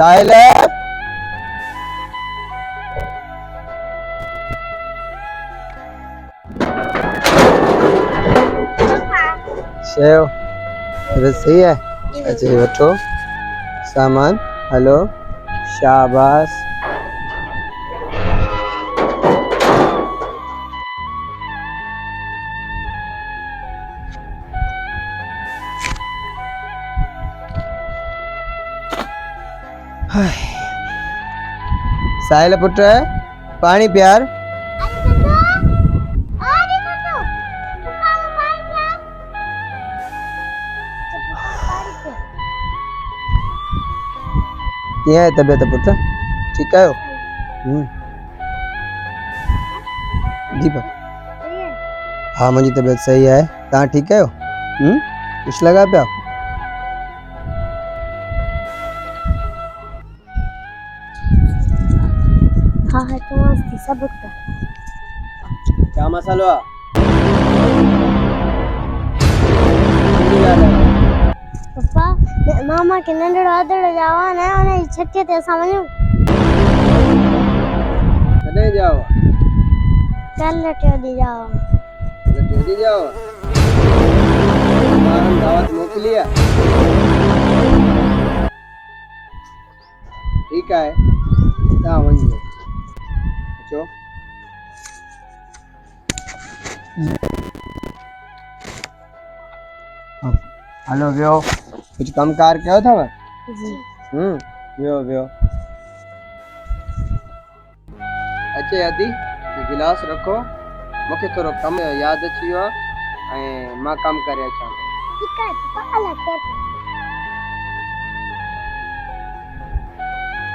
साहिल शेव बस सही है। अच्छा ये बैठो सामान हेलो शाबाश। साहिल पुट पानी प्यार। क्या है तबीयत पुट ठीक है? जी पापा हाँ मुझी तबीयत सही है। ता ठीक है? कुछ लगा पे आप? हाँ हाँ तो मस्ती सब का क्या मसाला? पप्पा मामा के नंढड़ो आदड़ो जवान है उन्हें छक्के ते समझो कने जाओ? कल लटे दी जाओ। लटे दी जाओ। मारन दावत मोकलिया। ठीक है ता वञो अचो। हेलो वियो कुछ कम कार कयो था? जी वियो वियो अचे अदी ये गिलास रखो मूंखे थोरो कम याद अची वियो आहे ऐं मां कम करे अचां। ठीक है पप्पा अलग कर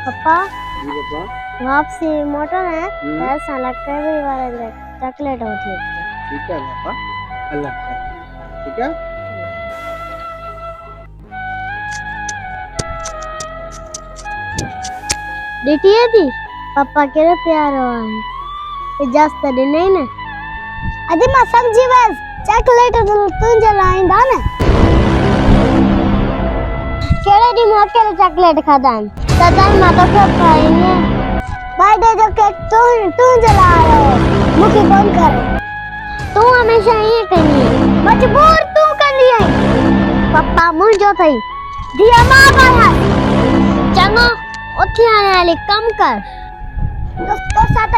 पप्पा जी पापा वापसी मोटर है ऐसा लगता है भी वाला चॉकलेट होती है। ठीक है पापा अलग कर ठीक है। देखिए दी पापा केरे प्यार हो है ये जास्त दे नहीं ना अदी मां समझी बस चॉकलेट तो तू जलाइंदा ना केरे दी मां केरे चॉकलेट खादा सदाई मां तो क्या खाएंगे बर्थडे जो केक तू जला रहा हो मुझे कौन करे तू हमेशा ये कहीं मजबूर तू कर लिया पापा मुझे थई दिया मां बाहर चंगो उठी आने वाले कम कर तो साथ